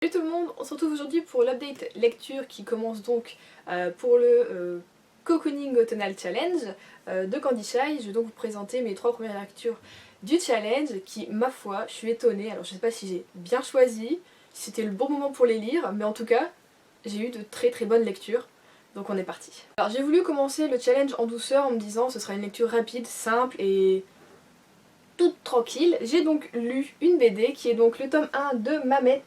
Salut tout le monde, on se retrouve aujourd'hui pour l'update lecture qui commence donc pour le Cocooning Autumnal Challenge de Candy Shy. Je vais donc vous présenter mes 3 premières lectures du challenge qui, ma foi, je suis étonnée. Alors je sais pas si j'ai bien choisi, si c'était le bon moment pour les lire, mais en tout cas, j'ai eu de très très bonnes lectures. Donc on est parti. Alors j'ai voulu commencer le challenge en douceur en me disant ce sera une lecture rapide, simple et toute tranquille. J'ai donc lu une BD qui est donc le tome 1 de Mamet,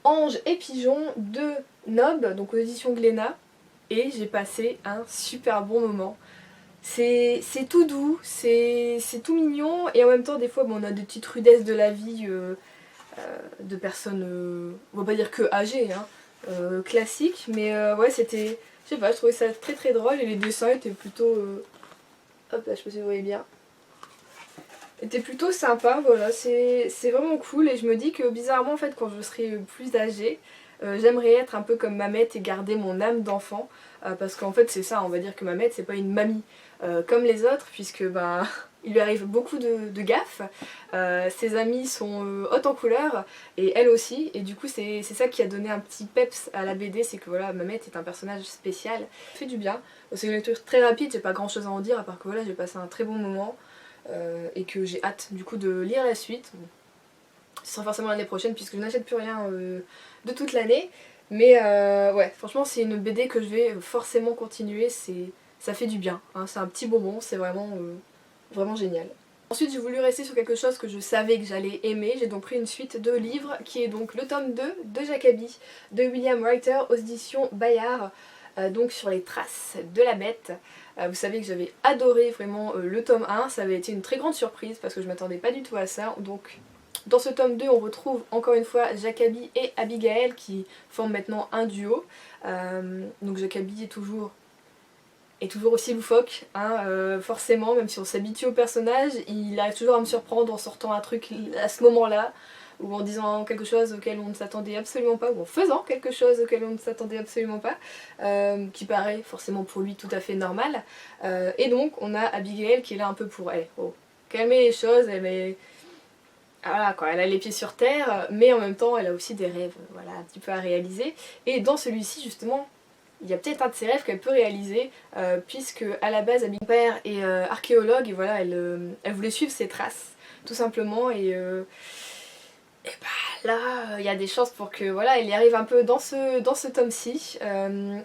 Ange et Pigeon de Nob, donc aux éditions Glénat, et j'ai passé un super bon moment. C'est tout doux, c'est tout mignon, et en même temps des fois bon, on a des petites rudesses de la vie de personnes, on va pas dire que âgées, hein, classiques, mais ouais c'était, je sais pas, je trouvais ça très très drôle et les dessins étaient plutôt, hop là je sais pas si vous voyez bien, était plutôt sympa, voilà, c'est vraiment cool et je me dis que bizarrement en fait quand je serai plus âgée, j'aimerais être un peu comme Mamet et garder mon âme d'enfant parce qu'en fait c'est ça, on va dire que Mamet c'est pas une mamie comme les autres puisque ben il lui arrive beaucoup de gaffes, ses amis sont hautes en couleur et elle aussi et du coup c'est ça qui a donné un petit peps à la BD, c'est que voilà Mamet est un personnage spécial, ça fait du bien, c'est une lecture très rapide, j'ai pas grand chose à en dire à part que voilà j'ai passé un très bon moment. Et que j'ai hâte du coup de lire la suite. Bon, ce sera forcément l'année prochaine puisque je n'achète plus rien de toute l'année. Mais ouais, franchement c'est une BD que je vais forcément continuer, ça fait du bien. Hein, c'est un petit bonbon, c'est vraiment génial. Ensuite j'ai voulu rester sur quelque chose que je savais que j'allais aimer, j'ai donc pris une suite de livres qui est donc le tome 2 de Jacabi de William Writer aux éditions Bayard, donc sur les traces de la bête. Vous savez que j'avais adoré vraiment le tome 1, ça avait été une très grande surprise parce que je m'attendais pas du tout à ça. Donc dans ce tome 2 on retrouve encore une fois Jacabi et Abigail qui forment maintenant un duo. Donc Jacabi est toujours aussi loufoque, hein, forcément, même si on s'habitue au personnage, il arrive toujours à me surprendre en sortant un truc à ce moment-là, ou en disant quelque chose auquel on ne s'attendait absolument pas, ou en faisant quelque chose auquel on ne s'attendait absolument pas, qui paraît forcément pour lui tout à fait normal. Et donc on a Abigail qui est là un peu pour elle, oh, calmer les choses, voilà, quoi, elle a les pieds sur terre, mais en même temps elle a aussi des rêves, voilà, un petit peu à réaliser. Et dans celui-ci justement, il y a peut-être un de ses rêves qu'elle peut réaliser, puisque à la base mon père est archéologue et voilà, elle voulait suivre ses traces, tout simplement, et bah là, il y a des chances pour que voilà, elle y arrive un peu dans ce tome-ci.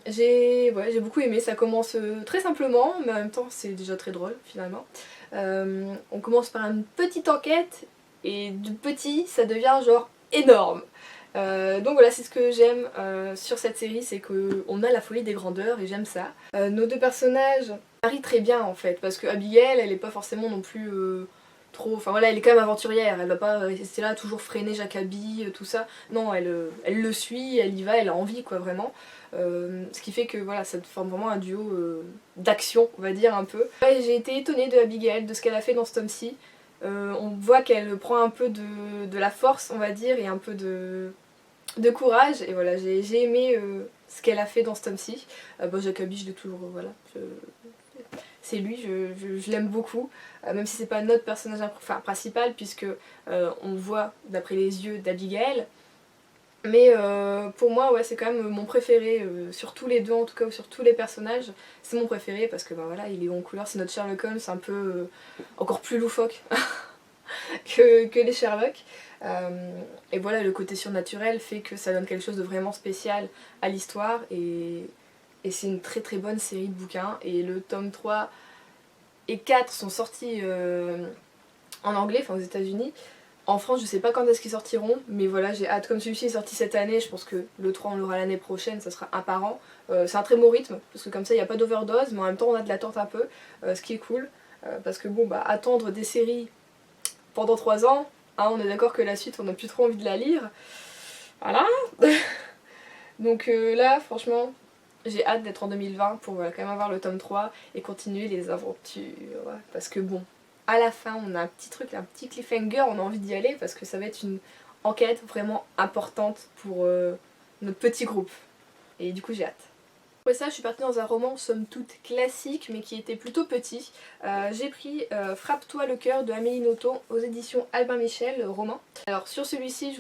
J'ai beaucoup aimé, ça commence très simplement, mais en même temps c'est déjà très drôle finalement. On commence par une petite enquête, et du petit ça devient genre énorme. Donc voilà, c'est ce que j'aime sur cette série, c'est qu'on a la folie des grandeurs et j'aime ça. Nos deux personnages marient très bien en fait, parce que Abigail elle est pas forcément non plus trop... Enfin voilà, elle est quand même aventurière, elle va pas rester là toujours freiner Jacabi, tout ça. Non, elle le suit, elle y va, elle a envie quoi vraiment. Ce qui fait que voilà, ça forme vraiment un duo d'action, on va dire un peu. Ouais, j'ai été étonnée de Abigail, de ce qu'elle a fait dans ce tome-ci. On voit qu'elle prend un peu de la force on va dire et un peu de courage et voilà j'ai aimé ce qu'elle a fait dans ce tome-ci. Bon, Jacabi je l'ai toujours, voilà, c'est lui, je l'aime beaucoup, même si c'est pas notre personnage principal puisque on voit d'après les yeux d'Abigail. Mais pour moi ouais, c'est quand même mon préféré, sur tous les deux en tout cas, ou sur tous les personnages, c'est mon préféré parce que bah, voilà, il est haut en couleur, c'est notre Sherlock Holmes un peu encore plus loufoque que les Sherlock. Et voilà, le côté surnaturel fait que ça donne quelque chose de vraiment spécial à l'histoire et c'est une très très bonne série de bouquins. Et le tome 3 et 4 sont sortis en anglais, enfin aux États-Unis. En France, je sais pas quand est-ce qu'ils sortiront, mais voilà, j'ai hâte. Comme celui-ci est sorti cette année, je pense que le 3 on l'aura l'année prochaine, ça sera un par an. C'est un très bon rythme, parce que comme ça il n'y a pas d'overdose, mais en même temps on a de l'attente un peu, ce qui est cool. Parce que bon, bah attendre des séries pendant 3 ans, hein, on est d'accord que la suite on n'a plus trop envie de la lire. Voilà. Donc là, franchement, j'ai hâte d'être en 2020 pour quand même avoir le tome 3 et continuer les aventures. Parce que bon, à la fin, on a un petit truc, un petit cliffhanger, on a envie d'y aller parce que ça va être une enquête vraiment importante pour notre petit groupe. Et du coup, j'ai hâte. Après ça, je suis partie dans un roman somme toute classique mais qui était plutôt petit. J'ai pris Frappe-toi le cœur de Amélie Nothomb aux éditions Albin Michel, roman. Alors sur celui-ci,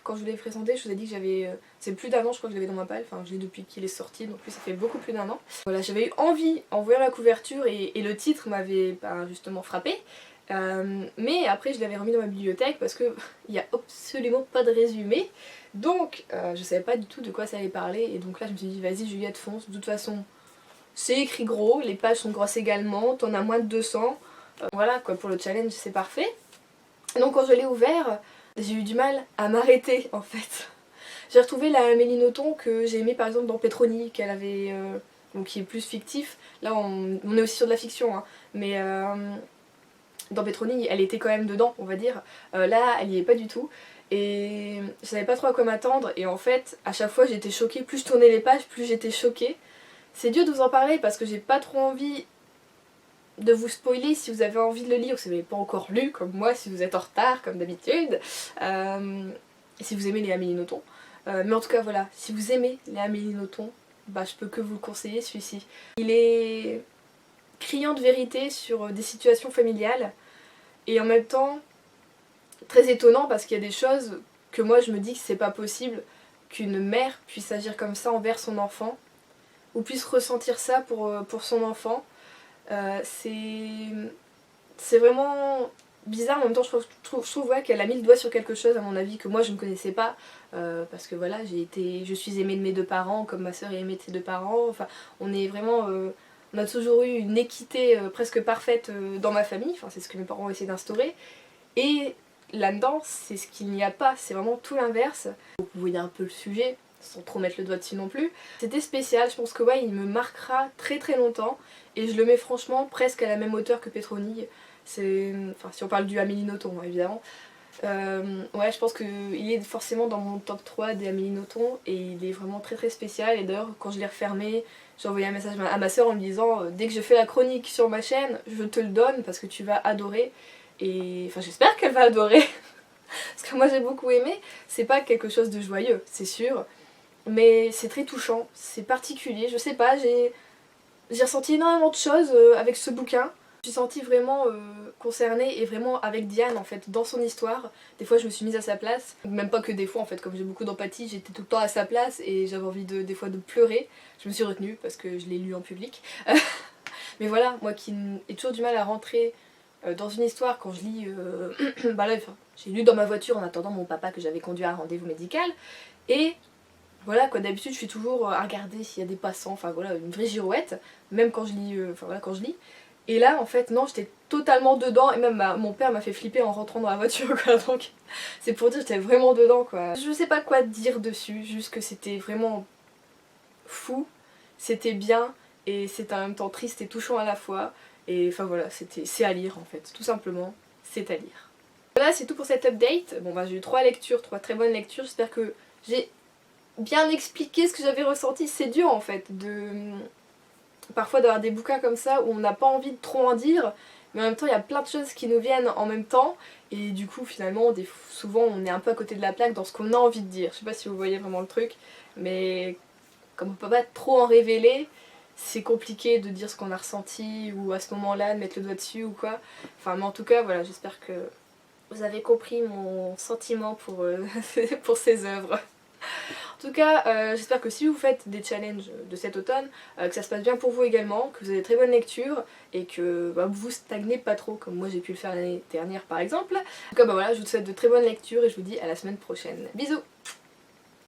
quand je vous l'ai présenté, je vous ai dit que j'avais... c'est plus d'un an, je crois que je l'avais dans ma palle, enfin je l'ai depuis qu'il est sorti, donc ça fait beaucoup plus d'un an. Voilà, j'avais eu envie, en voyant la couverture et le titre m'avait justement frappé. Mais après je l'avais remis dans ma bibliothèque parce que il n'y a absolument pas de résumé. Donc je savais pas du tout de quoi ça allait parler et donc là je me suis dit vas-y Juliette fonce, de toute façon c'est écrit gros, les pages sont grosses également, t'en as moins de 200, voilà quoi, pour le challenge c'est parfait. Donc quand je l'ai ouvert, j'ai eu du mal à m'arrêter en fait. J'ai retrouvé la Amélie Nothomb que j'ai aimée par exemple dans Petroni, qu'elle avait, donc qui est plus fictif, là on est aussi sur de la fiction hein, mais dans Petroni elle était quand même dedans on va dire, là elle y est pas du tout. Et je savais pas trop à quoi m'attendre et en fait à chaque fois j'étais choquée, plus je tournais les pages plus j'étais choquée. C'est dur de vous en parler parce que j'ai pas trop envie de vous spoiler si vous avez envie de le lire ou si vous n'avez pas encore lu comme moi, si vous êtes en retard comme d'habitude, et si vous aimez les Amélie Nothomb. Mais en tout cas voilà, si vous aimez les Amélie Nothomb, bah, je peux que vous le conseiller celui-ci. Il est criant de vérité sur des situations familiales et en même temps très étonnant parce qu'il y a des choses que moi je me dis que c'est pas possible qu'une mère puisse agir comme ça envers son enfant ou puisse ressentir ça pour son enfant. C'est vraiment bizarre, en même temps je trouve ouais, qu'elle a mis le doigt sur quelque chose à mon avis que moi je ne connaissais pas parce que voilà je suis aimée de mes deux parents comme ma soeur est aimée de ses deux parents, enfin on est vraiment on a toujours eu une équité presque parfaite dans ma famille, enfin c'est ce que mes parents ont essayé d'instaurer et là-dedans, c'est ce qu'il n'y a pas, c'est vraiment tout l'inverse. Vous voyez un peu le sujet, sans trop mettre le doigt dessus non plus. C'était spécial, je pense que ouais, il me marquera très très longtemps. Et je le mets franchement presque à la même hauteur que Petroni. Enfin, si on parle du Amélie Nothomb, hein, évidemment. Ouais, je pense qu'il est forcément dans mon top 3 des Amélie Nothomb. Et il est vraiment très très spécial. Et d'ailleurs, quand je l'ai refermé, j'ai envoyé un message à ma soeur en me disant dès que je fais la chronique sur ma chaîne, je te le donne parce que tu vas adorer. Et enfin j'espère qu'elle va adorer parce que moi j'ai beaucoup aimé. C'est pas quelque chose de joyeux c'est sûr, mais c'est très touchant, c'est particulier, je sais pas, j'ai ressenti énormément de choses avec ce bouquin. Je suis sentie vraiment concernée et vraiment avec Diane en fait dans son histoire. Des fois je me suis mise à sa place, même pas que des fois en fait, comme j'ai beaucoup d'empathie j'étais tout le temps à sa place et j'avais envie des fois de pleurer. Je me suis retenue parce que je l'ai lu en public. Mais voilà, moi qui ai toujours du mal à rentrer dans une histoire quand je lis, bah là j'ai lu dans ma voiture en attendant mon papa que j'avais conduit à un rendez-vous médical et voilà quoi, d'habitude je suis toujours à regarder s'il y a des passants, enfin voilà une vraie girouette, même quand je lis, enfin voilà quand je lis. Et là en fait non, j'étais totalement dedans et même mon père m'a fait flipper en rentrant dans la voiture quoi, donc c'est pour dire j'étais vraiment dedans quoi. Je sais pas quoi dire dessus, juste que c'était vraiment fou, c'était bien et c'était en même temps triste et touchant à la fois. Et enfin voilà, c'est à lire en fait, tout simplement, c'est à lire. Voilà, c'est tout pour cette update. Bon bah j'ai eu 3 lectures, 3 très bonnes lectures, j'espère que j'ai bien expliqué ce que j'avais ressenti. C'est dur en fait, parfois d'avoir des bouquins comme ça où on n'a pas envie de trop en dire, mais en même temps il y a plein de choses qui nous viennent en même temps, et du coup finalement souvent on est un peu à côté de la plaque dans ce qu'on a envie de dire. Je sais pas si vous voyez vraiment le truc, mais comme on peut pas trop en révéler, c'est compliqué de dire ce qu'on a ressenti ou à ce moment-là de mettre le doigt dessus ou quoi. Enfin mais en tout cas voilà, j'espère que vous avez compris mon sentiment pour, pour ces œuvres. En tout cas j'espère que si vous faites des challenges de cet automne, que ça se passe bien pour vous également, que vous avez très bonne lecture et que bah, vous stagnez pas trop comme moi j'ai pu le faire l'année dernière par exemple. En tout cas bah voilà, je vous souhaite de très bonnes lectures et je vous dis à la semaine prochaine. Bisous.